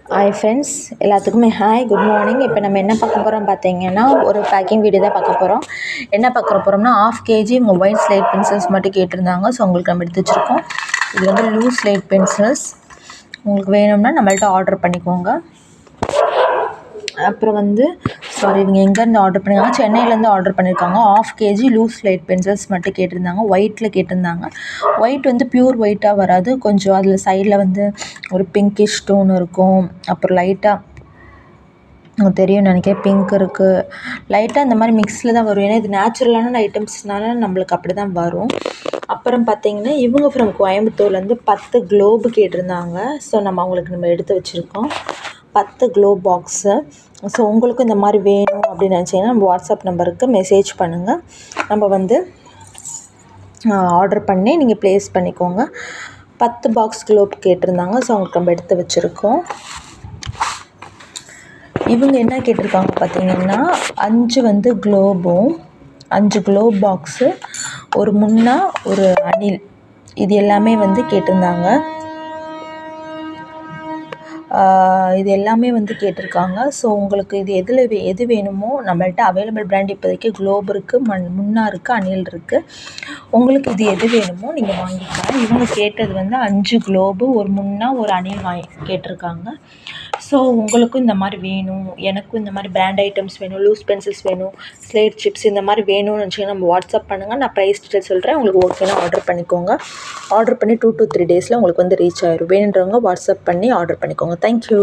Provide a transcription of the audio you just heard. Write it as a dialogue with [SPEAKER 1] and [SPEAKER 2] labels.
[SPEAKER 1] Hi friends, எல்லாத்துக்குமே hi, good morning. இப்போ நம்ம என்ன பார்க்க போகிறோம் பார்த்தீங்கன்னா, ஒரு பேக்கிங் வீடியோ தான் பார்க்க போகிறோம். என்ன பார்க்க போகிறோம்னா, 1/2 kg மொபைல் ஸ்லேட் பென்சில்ஸ் மட்டும் கேட்டிருந்தாங்க. ஸோ உங்களுக்கு நம்ம எடுத்து வச்சுருக்கோம். இது வந்து லூஸ் ஸ்லேட் பென்சில்ஸ். உங்களுக்கு வேணும்னா நம்மள்ட்ட ஆர்டர் பண்ணிக்கோங்க. அப்புறம் வந்து இவங்க எங்கேருந்து ஆர்டர் பண்ணியிருக்காங்க, சென்னையிலேருந்து ஆர்டர் பண்ணியிருக்காங்க. 1/2 kg லூஸ் ஸ்லேட் பென்சில்ஸ் மட்டும் கேட்டிருந்தாங்க. ஒயிட்டில் கேட்டிருந்தாங்க. ஒயிட் வந்து ப்யூர் ஒயிட்டாக வராது, கொஞ்சம் அதில் சைடில் வந்து ஒரு பிங்கிஷ் டோன் இருக்கும். அப்புறம் லைட்டாக தெரியும் நினைக்கிறேன், பிங்க் இருக்குது, லைட்டாக இந்த மாதிரி மிக்ஸில் தான் வரும். ஏன்னா இது நேச்சுரலான ஐட்டம்ஸ்னால நம்மளுக்கு அப்படி தான் வரும். அப்புறம் பார்த்திங்கன்னா, இவங்க ஃப்ரம் கோயம்புத்தூர்லேருந்து 10 க்ளோபு கேட்டிருந்தாங்க. ஸோ நம்ம எடுத்து வச்சுருக்கோம் 10 க்ளோப் பாக்ஸு. ஸோ உங்களுக்கும் இந்த மாதிரி வேணும் அப்படின்னு நினச்சிங்கன்னா நம்ம வாட்ஸ்அப் நம்பருக்கு மெசேஜ் பண்ணுங்கள். நம்ம வந்து ஆர்டர் பண்ணி நீங்கள் ப்ளேஸ் பண்ணிக்கோங்க. 10 பாக்ஸ் க்ளோப் கேட்டிருந்தாங்க. ஸோ அவங்களுக்கு நம்ம எடுத்து வச்சுருக்கோம். இவங்க என்ன கேட்டிருக்காங்க பார்த்தீங்கன்னா, 5 வந்து க்ளோபும் 5 க்ளோப் பாக்ஸு, ஒரு முன்னா ஒரு அணில், இது எல்லாமே வந்து கேட்டிருந்தாங்க. இது எல்லாமே வந்து கேட்டிருக்காங்க. ஸோ உங்களுக்கு இது எது வேணுமோ நம்மள்ட்ட அவைலபிள் பிராண்ட் இப்போதைக்கு க்ளோப் இருக்குது, முன்னா இருக்குது, அணில் இருக்குது. உங்களுக்கு இது எது வேணுமோ நீங்கள் வாங்கிக்கலாம். இவங்க கேட்டது வந்து 5 க்ளோபு, ஒரு முன்னா ஒரு அணில் கேட்டிருக்காங்க. ஸோ உங்களுக்கும் இந்த மாதிரி வேணும், எனக்கும் இந்த மாதிரி பிராண்ட் ஐட்டம்ஸ் வேணும், லூஸ் பென்சில்ஸ் வேணும், ஸ்லேட் சிப்ஸ் இந்த மாதிரி வேணும்னு நினச்சிங்கன்னா நம்ம வாட்ஸ்அப் பண்ணுங்கள். நான் ப்ரைஸ் டீட்டெயில் சொல்கிறேன். உங்களுக்கு ஓகேனா ஆர்டர் பண்ணிக்கோங்க. ஆர்டர் பண்ணி 2 to 3 டேஸில் உங்களுக்கு வந்து ரீச் ஆயிடும். வேணுன்றவங்க வாட்ஸ்அப் பண்ணி ஆர்டர் பண்ணிக்கோங்க. தேங்க்யூ.